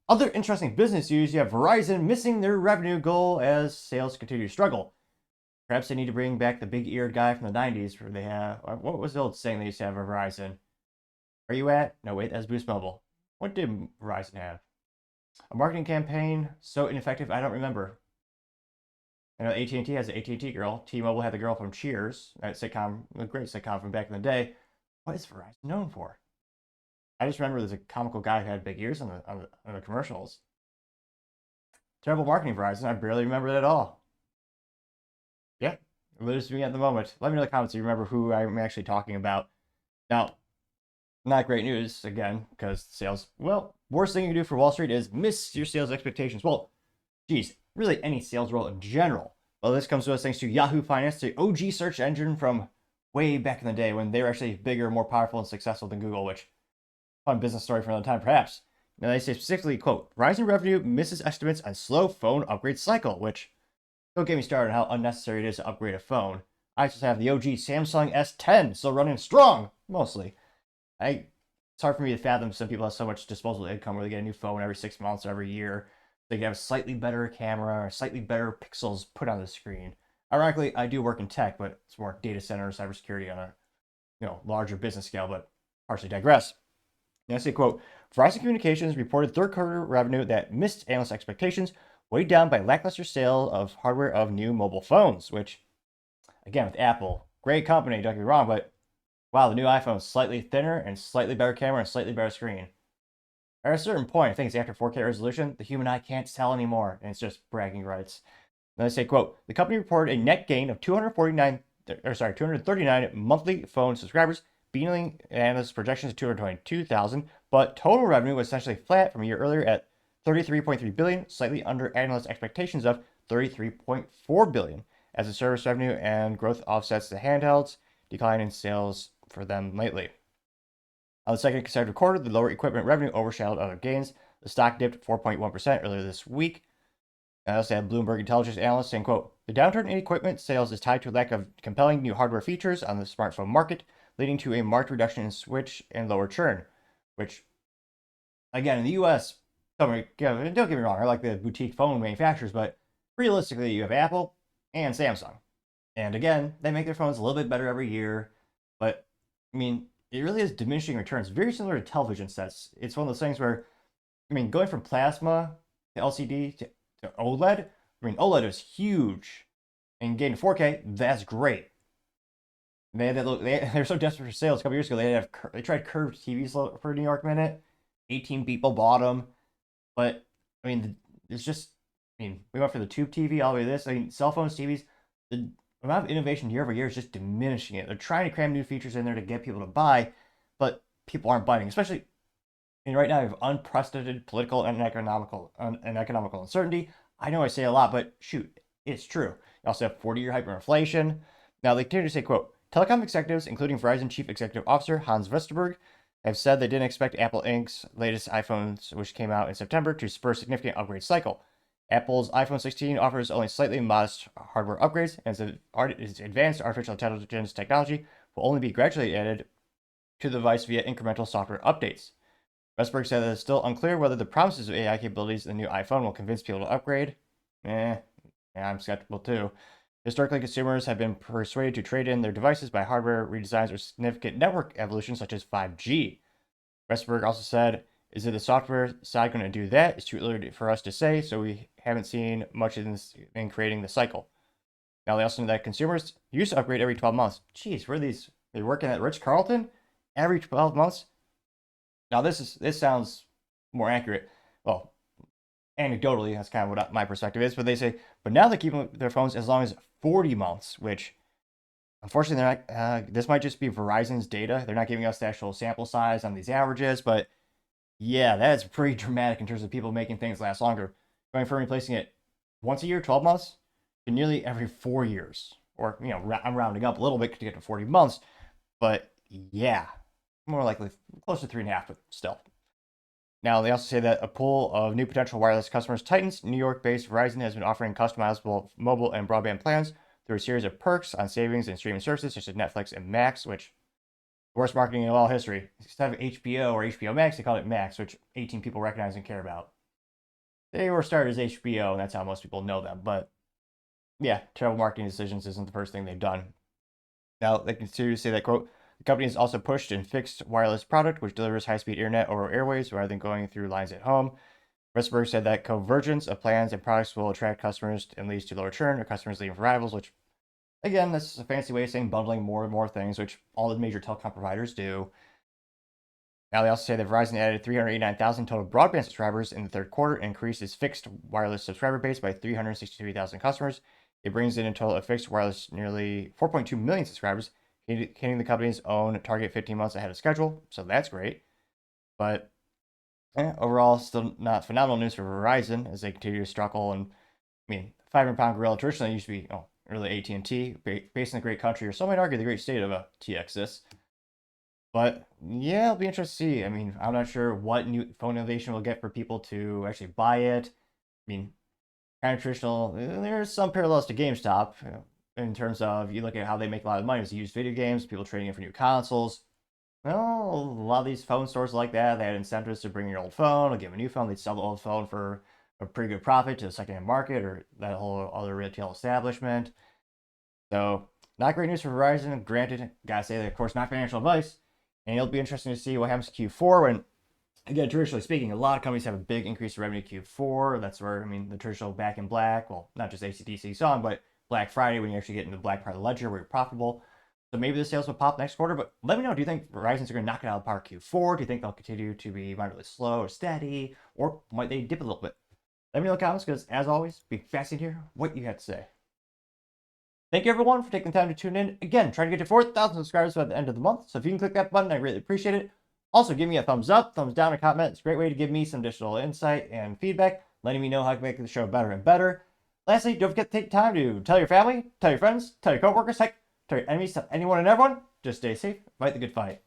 Other interesting business news, you have Verizon missing their revenue goal as sales continue to struggle. Perhaps they need to bring back the big-eared guy from the 90s where they have, what was the old saying they used to have at Verizon? Where you at? No, wait, that's Boost Mobile. What did Verizon have? A marketing campaign so ineffective, I don't remember. I know AT&T has an AT&T girl. T-Mobile had the girl from Cheers, that sitcom, a great sitcom from back in the day. What is Verizon known for? I just remember there's a comical guy who had big ears on the commercials. Terrible marketing, Verizon. I barely remember it at all. Yeah, it loses me at the moment. Let me know in the comments if you remember who I'm actually talking about. Now, not great news, again, because sales, well, worst thing you can do for Wall Street is miss your sales expectations. Well, geez, really any sales role in general. Well, this comes to us thanks to Yahoo Finance, the OG search engine from way back in the day when they were actually bigger, more powerful, and successful than Google, which, fun business story for another time, perhaps. Now, they say specifically, quote, rising revenue misses estimates on slow phone upgrade cycle, which, don't get me started on how unnecessary it is to upgrade a phone. I just have the OG Samsung S10 still running strong, mostly. It's hard for me to fathom some people have so much disposable income where they get a new phone every 6 months or every year. They can have a slightly better camera or slightly better pixels put on the screen. Ironically, I do work in tech, but it's more data center, cybersecurity on a larger business scale, but partially digress. Now, I say, quote, Verizon Communications reported third quarter revenue that missed analyst expectations, weighed down by lackluster sale of hardware of new mobile phones, which, again, with Apple, great company, don't get me wrong, but wow, the new iPhone is slightly thinner and slightly better camera and slightly better screen. At a certain point, I think it's after 4K resolution, the human eye can't tell anymore, and it's just bragging rights. Then they say, quote, the company reported a net gain of 239 monthly phone subscribers, beating analysts' projections of 222,000, but total revenue was essentially flat from a year earlier at 33.3 billion, slightly under analysts' expectations of 33.4 billion, as the service revenue and growth offsets the handhelds decline in sales for them lately. On the second consecutive quarter, the lower equipment revenue overshadowed other gains. The stock dipped 4.1% earlier this week. I also had Bloomberg Intelligence analyst saying, quote, the downturn in equipment sales is tied to a lack of compelling new hardware features on the smartphone market, leading to a marked reduction in switch and lower churn, which, again, in the U.S., don't get me wrong, I like the boutique phone manufacturers, but realistically, you have Apple and Samsung. And again, they make their phones a little bit better every year, but I mean, it really is diminishing returns, very similar to television sets. It's one of those things where, I mean, going from plasma to LCD to OLED, I mean, OLED is huge, and getting to 4K, that's great. They're so desperate for sales. A couple years ago, they tried curved TVs for New York Minute. 18 people bought them, but I mean, it's just, I mean, we went for the tube TV all the way to this. I mean, cell phones, TVs, the amount of innovation year over year is just diminishing it. They're trying to cram new features in there to get people to buy, but people aren't biting. Especially, I mean, right now we have unprecedented political and economical uncertainty. I know I say a lot, but shoot, it's true. You also have 40-year hyperinflation. Now they continue to say, quote, telecom executives, including Verizon Chief Executive Officer Hans Vestager, have said they didn't expect Apple Inc.'s latest iPhones, which came out in September, to spur a significant upgrade cycle. Apple's iPhone 16 offers only slightly modest hardware upgrades, and its advanced artificial intelligence technology will only be gradually added to the device via incremental software updates. Vestager said that it's still unclear whether the promises of AI capabilities in the new iPhone will convince people to upgrade. Yeah, I'm skeptical too. Historically, consumers have been persuaded to trade in their devices by hardware redesigns or significant network evolution, such as 5G. Vestager also said, is it the software side going to do that? It's too early for us to say, so we haven't seen much in creating the cycle. Now, they also know that consumers used to upgrade every 12 months. Geez, were they working at Ritz-Carlton? Every 12 months? Now, this sounds more accurate. Well, anecdotally, that's kind of what my perspective is, but they say, but now they're keeping their phones as long as 40 months, which unfortunately, they're not, this might just be Verizon's data. They're not giving us the actual sample size on these averages, but yeah, that is pretty dramatic in terms of people making things last longer. Going from replacing it once a year, 12 months, to nearly every 4 years. Or, I'm rounding up a little bit to get to 40 months, but yeah, more likely close to 3.5, but still. Now, they also say that a pool of new potential wireless customers tightens. New York-based Verizon has been offering customizable mobile and broadband plans through a series of perks on savings and streaming services such as Netflix and Max, which worst marketing in all history. Instead of HBO or HBO Max, they called it Max, which 18 people recognize and care about. They were started as HBO, and that's how most people know them. But yeah, terrible marketing decisions isn't the first thing they've done. Now, they continue to say that, quote, the company has also pushed and fixed wireless product, which delivers high-speed internet over airwaves rather than going through lines at home. Restberg said that convergence of plans and products will attract customers and leads to lower churn or customers leaving for rivals, which, again, this is a fancy way of saying bundling more and more things, which all the major telecom providers do. Now, they also say that Verizon added 389,000 total broadband subscribers in the third quarter and increased its fixed wireless subscriber base by 363,000 customers. It brings in a total of fixed wireless nearly 4.2 million subscribers, hitting the company's own target 15 months ahead of schedule. So that's great. But overall, still not phenomenal news for Verizon as they continue to struggle. And I mean, 500-pound gorilla traditionally used to be really AT&T, based in a great country, or some might argue the great state of Texas. But yeah, it'll be interesting to see. I mean, I'm not sure what new phone innovation we'll get for people to actually buy it. I mean, kind of traditional. There's some parallels to GameStop, in terms of you look at how they make a lot of money. It's used video games, people trading in for new consoles. Well, a lot of these phone stores like that, they had incentives to bring your old phone or give them a new phone. They'd sell the old phone for a pretty good profit to the secondhand market or that whole other retail establishment. So, not great news for Verizon. Granted, gotta say that, of course, not financial advice. And it'll be interesting to see what happens to Q4 when, again, traditionally speaking, a lot of companies have a big increase in revenue Q4. That's where, I mean, the traditional Back in Black, well, not just AC/DC song, but Black Friday when you actually get into the black part of the ledger where you're profitable. So maybe the sales will pop next quarter, but let me know. Do you think Verizon's going to knock it out of the park Q4? Do you think they'll continue to be moderately slow or steady? Or might they dip a little bit? Let me know in the comments because, as always, be fascinated to hear what you have to say. Thank you, everyone, for taking the time to tune in. Again, trying to get to 4,000 subscribers by the end of the month. So if you can click that button, I really appreciate it. Also, give me a thumbs up, thumbs down, or comment. It's a great way to give me some additional insight and feedback, letting me know how to make the show better and better. Lastly, don't forget to take time to tell your family, tell your friends, tell your coworkers, heck, tell your enemies, tell anyone and everyone. Just stay safe, fight the good fight.